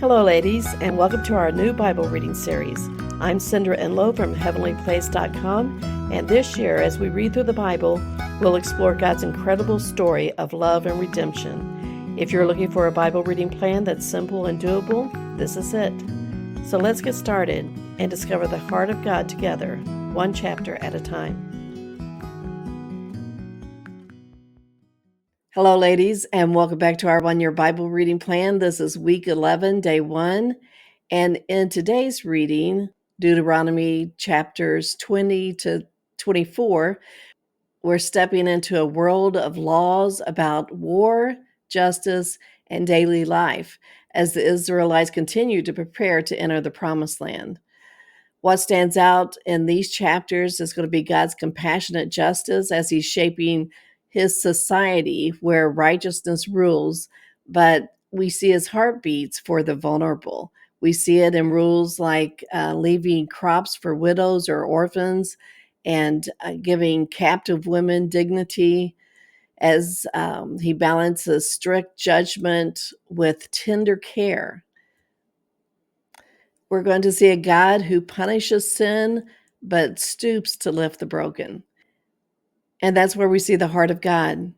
Hello, ladies, and welcome to our new Bible reading series. I'm Cindra Enlow from HeavenlyPlace.com, and this year, as we read through the Bible, we'll explore God's incredible story of love and redemption. If you're looking for a Bible reading plan that's simple and doable, this is it. So let's get started and discover the heart of God together, one chapter at a time. Hello, ladies, and welcome back to our one-year Bible reading plan. This is week 11, day 1. And in today's reading, Deuteronomy chapters 20 to 24, we're stepping into a world of laws about war, justice, and daily life as the Israelites continue to prepare to enter the Promised Land. What stands out in these chapters is going to be God's compassionate justice as he's shaping his society where righteousness rules, but we see his heartbeats for the vulnerable. We see it in rules like leaving crops for widows or orphans and giving captive women dignity as he balances strict judgment with tender care. We're going to see a God who punishes sin but stoops to lift the broken. And that's where we see the heart of God,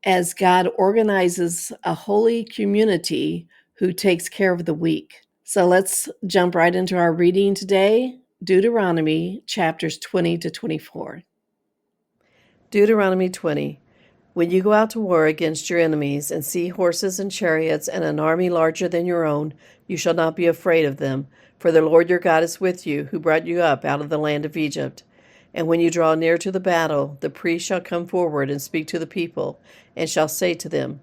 as God organizes a holy community who takes care of the weak. So let's jump right into our reading today, Deuteronomy chapters 20 to 24. Deuteronomy 20. When you go out to war against your enemies and see horses and chariots and an army larger than your own, you shall not be afraid of them, for the Lord your God is with you, who brought you up out of the land of Egypt. And when you draw near to the battle, the priest shall come forward and speak to the people, and shall say to them,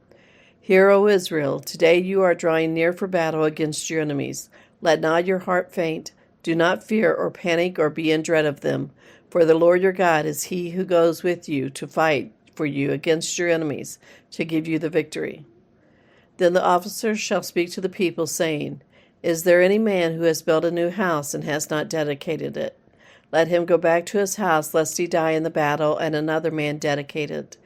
Hear, O Israel, today you are drawing near for battle against your enemies. Let not your heart faint. Do not fear or panic or be in dread of them, for the Lord your God is he who goes with you to fight for you against your enemies, to give you the victory. Then the officers shall speak to the people, saying, Is there any man who has built a new house and has not dedicated it? Let him go back to his house, lest he die in the battle, and another man dedicate it.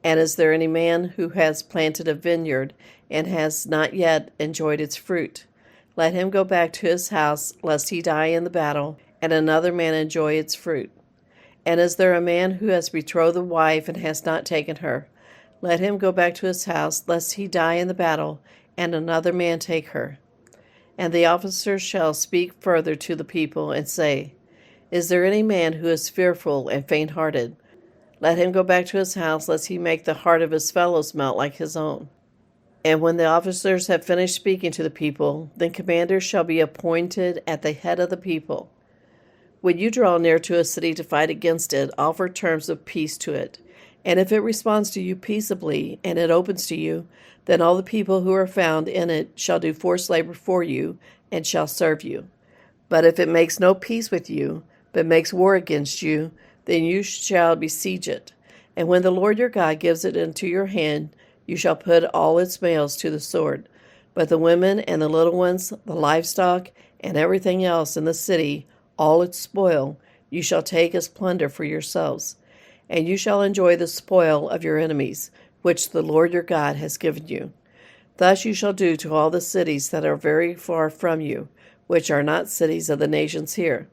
And is there any man who has planted a vineyard and has not yet enjoyed its fruit? Let him go back to his house, lest he die in the battle, and another man enjoy its fruit. And is there a man who has betrothed a wife and has not taken her? Let him go back to his house, lest he die in the battle, and another man take her. And the officers shall speak further to the people, and say, Is there any man who is fearful and faint-hearted? Let him go back to his house, lest he make the heart of his fellows melt like his own. And when the officers have finished speaking to the people, then commanders shall be appointed at the head of the people. When you draw near to a city to fight against it, offer terms of peace to it. And if it responds to you peaceably, and it opens to you, then all the people who are found in it shall do forced labor for you, and shall serve you. But if it makes no peace with you, but makes war against you, then you shall besiege it. And when the Lord your God gives it into your hand, you shall put all its males to the sword. But the women and the little ones, the livestock, and everything else in the city, all its spoil, you shall take as plunder for yourselves. And you shall enjoy the spoil of your enemies, which the Lord your God has given you. Thus you shall do to all the cities that are very far from you, which are not cities of the nations here.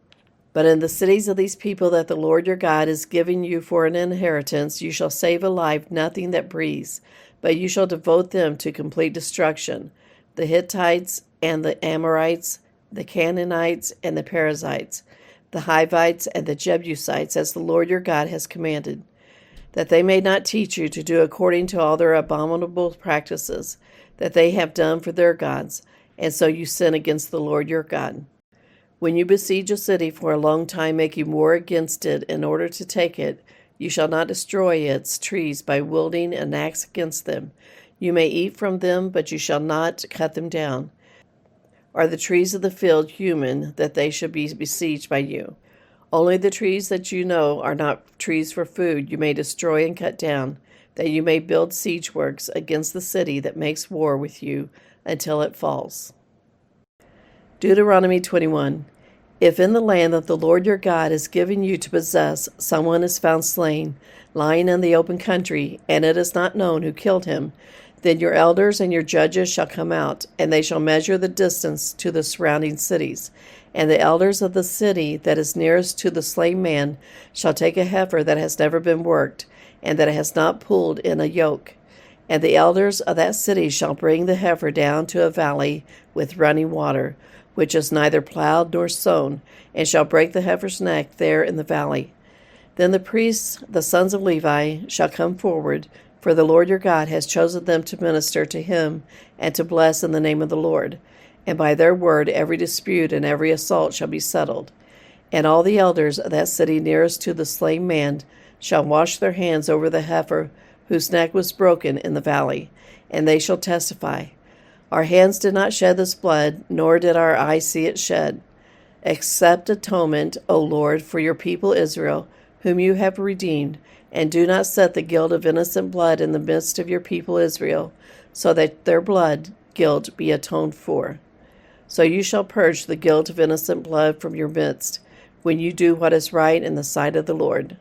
But in the cities of these people that the Lord your God is giving you for an inheritance, you shall save alive nothing that breathes, but you shall devote them to complete destruction, the Hittites and the Amorites, the Canaanites and the Perizzites, the Hivites and the Jebusites, as the Lord your God has commanded, that they may not teach you to do according to all their abominable practices that they have done for their gods, and so you sin against the Lord your God. When you besiege a city for a long time, making war against it in order to take it, you shall not destroy its trees by wielding an axe against them. You may eat from them, but you shall not cut them down. Are the trees of the field human, that they should be besieged by you? Only the trees that you know are not trees for food you may destroy and cut down, that you may build siege works against the city that makes war with you until it falls. Deuteronomy 21. If in the land that the Lord your God is giving you to possess, someone is found slain, lying in the open country, and it is not known who killed him, Then your elders and your judges shall come out, and they shall measure the distance to the surrounding cities. And the elders of the city that is nearest to the slain man shall take a heifer that has never been worked, and that has not pulled in a yoke. And the elders of that city shall bring the heifer down to a valley with running water, which is neither plowed nor sown, and shall break the heifer's neck there in the valley. Then the priests, the sons of Levi, shall come forward, for the Lord your God has chosen them to minister to him and to bless in the name of the Lord. And by their word every dispute and every assault shall be settled. And all the elders of that city nearest to the slain man shall wash their hands over the heifer whose neck was broken in the valley, and they shall testify, Our hands did not shed this blood, nor did our eyes see it shed. Accept atonement, O Lord, for your people Israel, whom you have redeemed, and do not set the guilt of innocent blood in the midst of your people Israel, so that their blood guilt be atoned for. So you shall purge the guilt of innocent blood from your midst, when you do what is right in the sight of the Lord.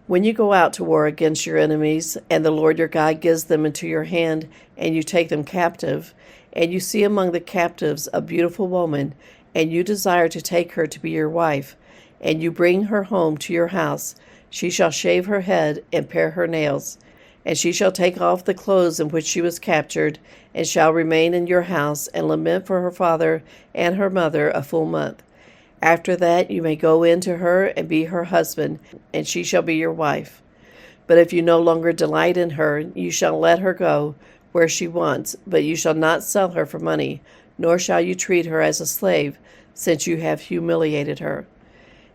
When you go out to war against your enemies, and the Lord your God gives them into your hand, and you take them captive, and you see among the captives a beautiful woman, and you desire to take her to be your wife, and you bring her home to your house, she shall shave her head and pare her nails, and she shall take off the clothes in which she was captured, and shall remain in your house, and lament for her father and her mother a full month. After that you may go in to her and be her husband, and she shall be your wife. But if you no longer delight in her, you shall let her go where she wants, but you shall not sell her for money, nor shall you treat her as a slave, since you have humiliated her.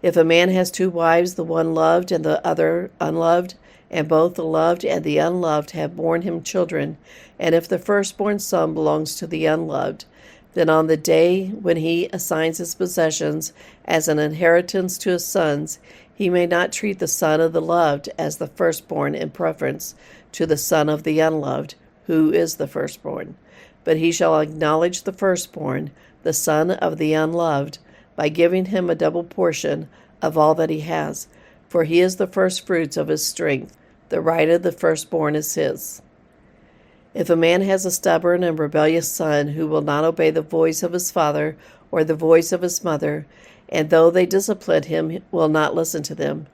If a man has two wives, the one loved and the other unloved, and both the loved and the unloved have borne him children, and if the firstborn son belongs to the unloved, then on the day when he assigns his possessions as an inheritance to his sons, he may not treat the son of the loved as the firstborn in preference to the son of the unloved, who is the firstborn. But he shall acknowledge the firstborn, the son of the unloved, by giving him a double portion of all that he has, for he is the firstfruits of his strength. The right of the firstborn is his. If a man has a stubborn and rebellious son who will not obey the voice of his father or the voice of his mother, and though they discipline him, will not listen to them,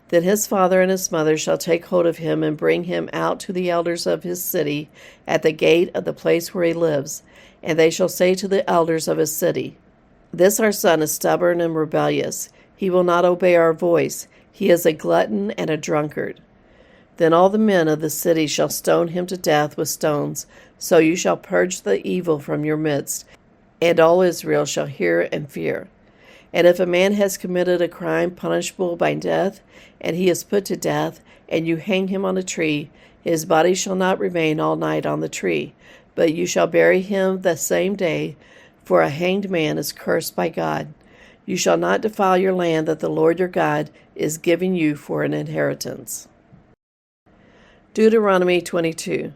then his father and his mother shall take hold of him and bring him out to the elders of his city at the gate of the place where he lives, and they shall say to the elders of his city, This our son is stubborn and rebellious. He will not obey our voice. He is a glutton and a drunkard. Then all the men of the city shall stone him to death with stones. So you shall purge the evil from your midst, and all Israel shall hear and fear. And if a man has committed a crime punishable by death, and he is put to death, and you hang him on a tree, his body shall not remain all night on the tree, but you shall bury him the same day, for a hanged man is cursed by God. You shall not defile your land that the Lord your God is giving you for an inheritance. Deuteronomy 22.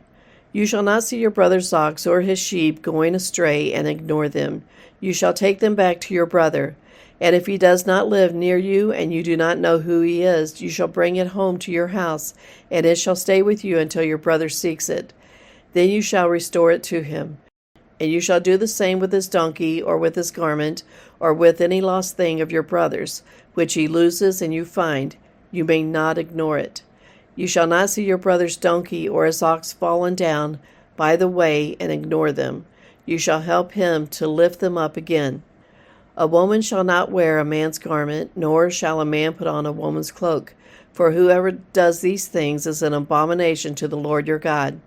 You shall not see your brother's ox or his sheep going astray and ignore them. You shall take them back to your brother. And if he does not live near you and you do not know who he is, you shall bring it home to your house, and it shall stay with you until your brother seeks it. Then you shall restore it to him. And you shall do the same with his donkey, or with his garment, or with any lost thing of your brother's, which he loses and you find. You may not ignore it. You shall not see your brother's donkey or his ox fallen down by the way and ignore them. You shall help him to lift them up again. A woman shall not wear a man's garment, nor shall a man put on a woman's cloak, for whoever does these things is an abomination to the Lord your God.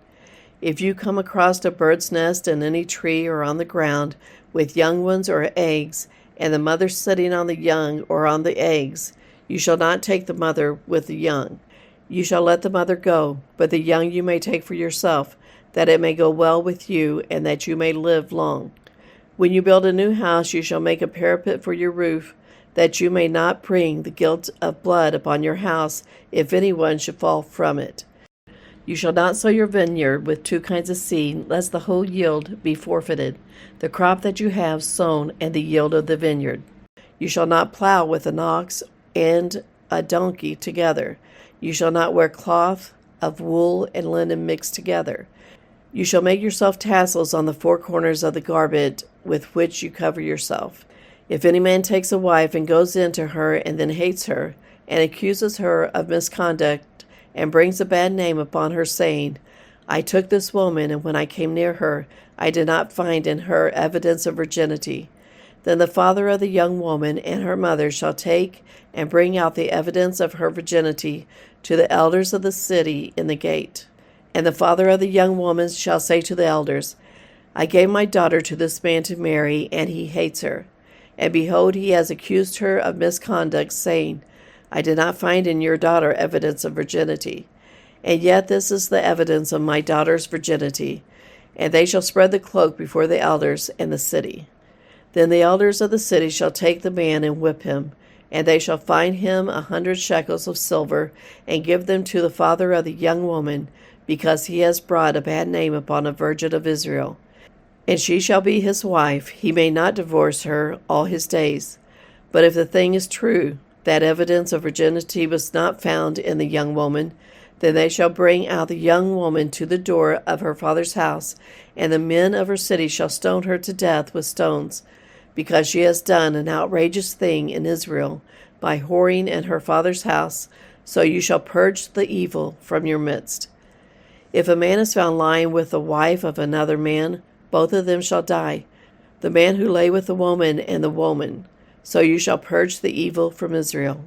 If you come across a bird's nest in any tree or on the ground with young ones or eggs, and the mother sitting on the young or on the eggs, you shall not take the mother with the young. You shall let the mother go, but the young you may take for yourself, that it may go well with you, and that you may live long. When you build a new house, you shall make a parapet for your roof, that you may not bring the guilt of blood upon your house, if anyone should fall from it. You shall not sow your vineyard with two kinds of seed, lest the whole yield be forfeited, the crop that you have sown and the yield of the vineyard. You shall not plow with an ox and a donkey together. You shall not wear cloth of wool and linen mixed together. You shall make yourself tassels on the four corners of the garment with which you cover yourself. If any man takes a wife and goes in to her and then hates her, and accuses her of misconduct, and brings a bad name upon her, saying, I took this woman, and when I came near her, I did not find in her evidence of virginity, then the father of the young woman and her mother shall take and bring out the evidence of her virginity to the elders of the city in the gate. And the father of the young woman shall say to the elders, I gave my daughter to this man to marry, and he hates her. And behold, he has accused her of misconduct, saying, I did not find in your daughter evidence of virginity. And yet this is the evidence of my daughter's virginity. And they shall spread the cloak before the elders in the city. Then the elders of the city shall take the man and whip him, and they shall fine him 100 shekels of silver, and give them to the father of the young woman, because he has brought a bad name upon a virgin of Israel. And she shall be his wife. He may not divorce her all his days. But if the thing is true, that evidence of virginity was not found in the young woman, then they shall bring out the young woman to the door of her father's house, and the men of her city shall stone her to death with stones, because she has done an outrageous thing in Israel by whoring in her father's house. So you shall purge the evil from your midst. If a man is found lying with the wife of another man, both of them shall die, the man who lay with the woman and the woman. So you shall purge the evil from Israel.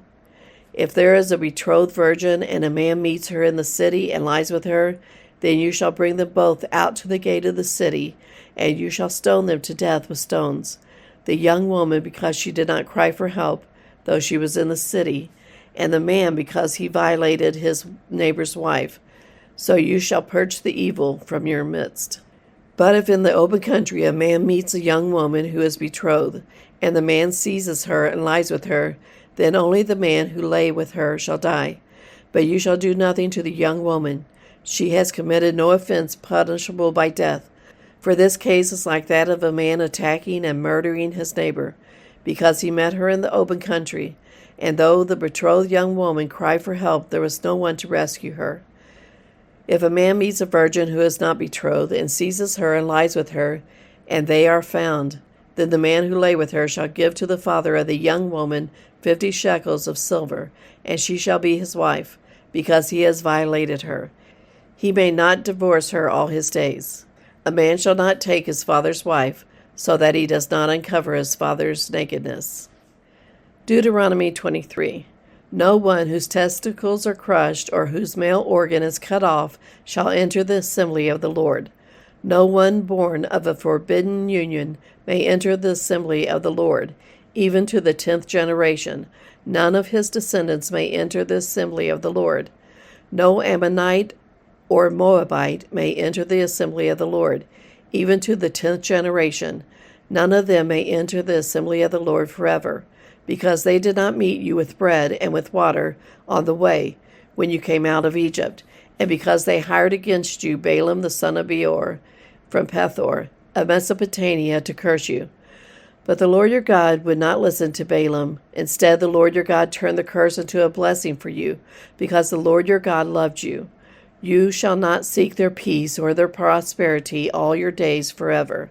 If there is a betrothed virgin, and a man meets her in the city and lies with her, then you shall bring them both out to the gate of the city, and you shall stone them to death with stones. The young woman, because she did not cry for help, though she was in the city, and the man, because he violated his neighbor's wife. So you shall purge the evil from your midst. But if in the open country a man meets a young woman who is betrothed, and the man seizes her and lies with her, then only the man who lay with her shall die. But you shall do nothing to the young woman. She has committed no offense punishable by death. For this case is like that of a man attacking and murdering his neighbor, because he met her in the open country, and though the betrothed young woman cried for help, there was no one to rescue her. If a man meets a virgin who is not betrothed, and seizes her and lies with her, and they are found, then the man who lay with her shall give to the father of the young woman 50 shekels of silver, and she shall be his wife, because he has violated her. He may not divorce her all his days. A man shall not take his father's wife, so that he does not uncover his father's nakedness. Deuteronomy 23. No one whose testicles are crushed or whose male organ is cut off shall enter the assembly of the Lord. No one born of a forbidden union may enter the assembly of the Lord, even to the 10th generation. None of his descendants may enter the assembly of the Lord. No Ammonite or Moabite may enter the assembly of the Lord, even to the 10th generation. None of them may enter the assembly of the Lord forever, because they did not meet you with bread and with water on the way when you came out of Egypt, and because they hired against you Balaam the son of Beor from Pethor of Mesopotamia to curse you. But the Lord your God would not listen to Balaam. Instead, the Lord your God turned the curse into a blessing for you, because the Lord your God loved you. You shall not seek their peace or their prosperity all your days forever.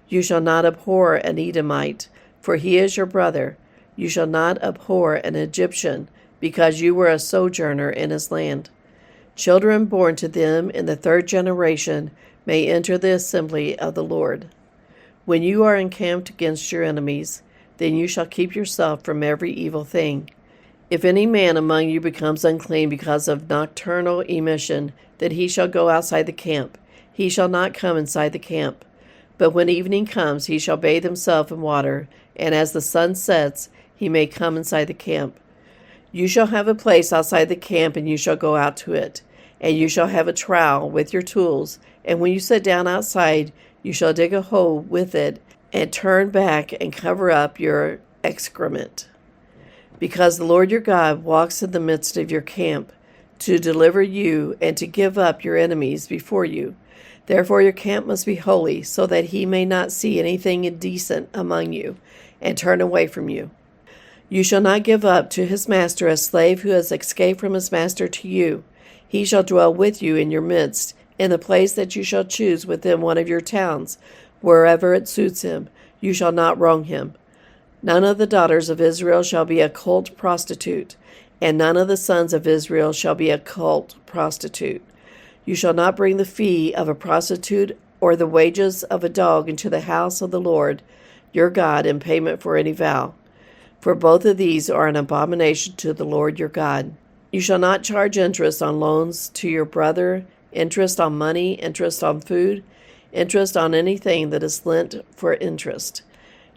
You shall not abhor an Edomite, for he is your brother. You shall not abhor an Egyptian, because you were a sojourner in his land. Children born to them in the 3rd generation may enter the assembly of the Lord. When you are encamped against your enemies, then you shall keep yourself from every evil thing. If any man among you becomes unclean because of nocturnal emission, then he shall go outside the camp. He shall not come inside the camp. But when evening comes, he shall bathe himself in water, and as the sun sets, he may come inside the camp. You shall have a place outside the camp, and you shall go out to it. And you shall have a trowel with your tools, and when you sit down outside, you shall dig a hole with it, and turn back and cover up your excrement. Because the Lord your God walks in the midst of your camp, to deliver you and to give up your enemies before you. Therefore your camp must be holy, so that he may not see anything indecent among you, and turn away from you. You shall not give up to his master a slave who has escaped from his master to you. He shall dwell with you in your midst, in the place that you shall choose within one of your towns, wherever it suits him. You shall not wrong him. None of the daughters of Israel shall be a cult prostitute, and none of the sons of Israel shall be a cult prostitute. You shall not bring the fee of a prostitute or the wages of a dog into the house of the Lord your God in payment for any vow, for both of these are an abomination to the Lord your God. You shall not charge interest on loans to your brother, interest on money, interest on food, interest on anything that is lent for interest.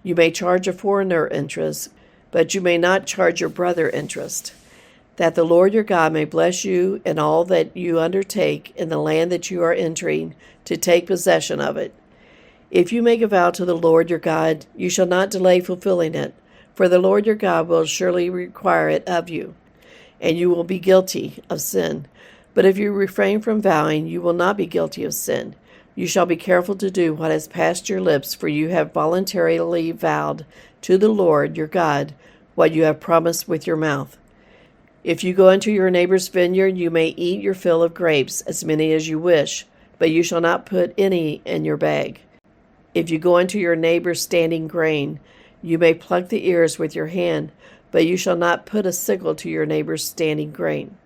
You may charge a foreigner interest, but you may not charge your brother interest, that the Lord your God may bless you in all that you undertake in the land that you are entering to take possession of it. If you make a vow to the Lord your God, you shall not delay fulfilling it, for the Lord your God will surely require it of you, and you will be guilty of sin. But if you refrain from vowing, you will not be guilty of sin. You shall be careful to do what has passed your lips, for you have voluntarily vowed to the Lord your God what you have promised with your mouth. If you go into your neighbor's vineyard, you may eat your fill of grapes, as many as you wish, but you shall not put any in your bag. If you go into your neighbor's standing grain, you may pluck the ears with your hand, but you shall not put a sickle to your neighbor's standing grain.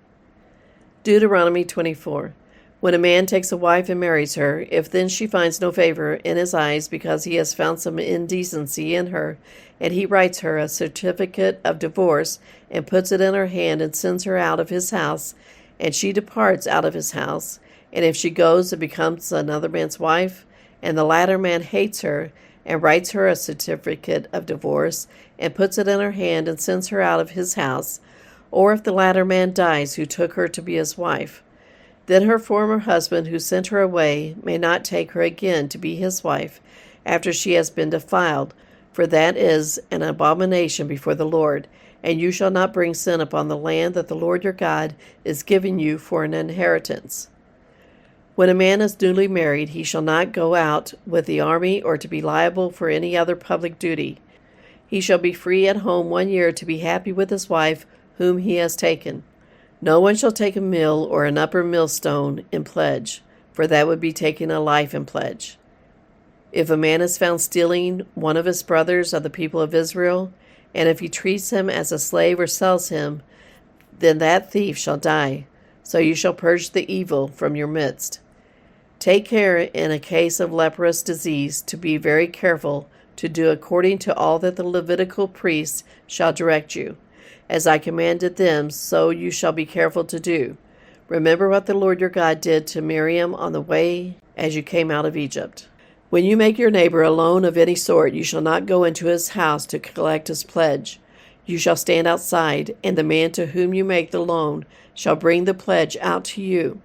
Deuteronomy 24. When a man takes a wife and marries her, if then she finds no favor in his eyes because he has found some indecency in her, and he writes her a certificate of divorce and puts it in her hand and sends her out of his house, and she departs out of his house, and if she goes and becomes another man's wife, and the latter man hates her and writes her a certificate of divorce and puts it in her hand and sends her out of his house, or if the latter man dies who took her to be his wife, then her former husband who sent her away may not take her again to be his wife after she has been defiled, for that is an abomination before the Lord, and you shall not bring sin upon the land that the Lord your God is giving you for an inheritance. When a man is newly married, he shall not go out with the army or to be liable for any other public duty. He shall be free at home 1 year to be happy with his wife whom he has taken. No one shall take a mill or an upper millstone in pledge, for that would be taking a life in pledge. If a man is found stealing one of his brothers of the people of Israel, and if he treats him as a slave or sells him, then that thief shall die. So you shall purge the evil from your midst. Take care in a case of leprous disease to be very careful to do according to all that the Levitical priests shall direct you. As I commanded them, so you shall be careful to do. Remember what the Lord your God did to Miriam on the way as you came out of Egypt. When you make your neighbor a loan of any sort, you shall not go into his house to collect his pledge. You shall stand outside, and the man to whom you make the loan shall bring the pledge out to you.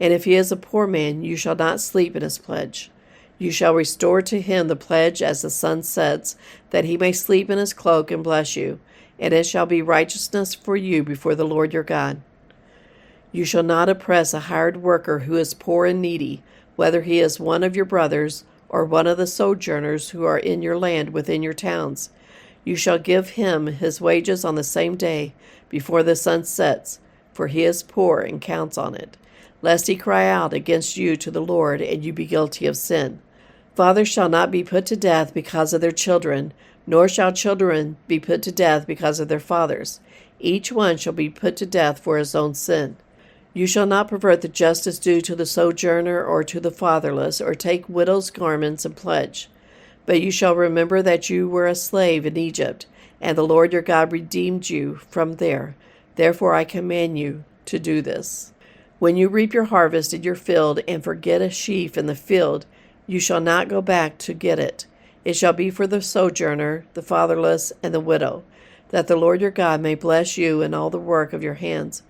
And if he is a poor man, you shall not sleep in his pledge. You shall restore to him the pledge as the sun sets, that he may sleep in his cloak and bless you, and it shall be righteousness for you before the Lord your God. You shall not oppress a hired worker who is poor and needy, whether he is one of your brothers or one of the sojourners who are in your land within your towns. You shall give him his wages on the same day before the sun sets, for he is poor and counts on it, lest he cry out against you to the Lord and you be guilty of sin. Fathers shall not be put to death because of their children, nor shall children be put to death because of their fathers. Each one shall be put to death for his own sin. You shall not pervert the justice due to the sojourner or to the fatherless, or take widows' garments and pledge. But you shall remember that you were a slave in Egypt, and the Lord your God redeemed you from there. Therefore I command you to do this. When you reap your harvest in your field and forget a sheaf in the field, you shall not go back to get it. It shall be for the sojourner, the fatherless, and the widow, that the Lord your God may bless you in all the work of your hands.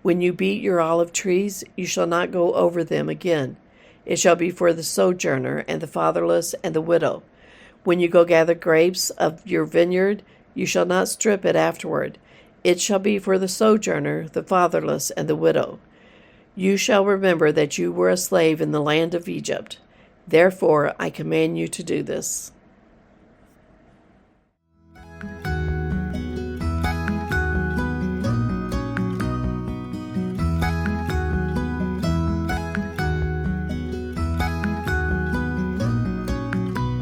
When you beat your olive trees, you shall not go over them again. It shall be for the sojourner, and the fatherless, and the widow. When you go gather grapes of your vineyard, you shall not strip it afterward. It shall be for the sojourner, the fatherless, and the widow. You shall remember that you were a slave in the land of Egypt. Therefore I command you to do this.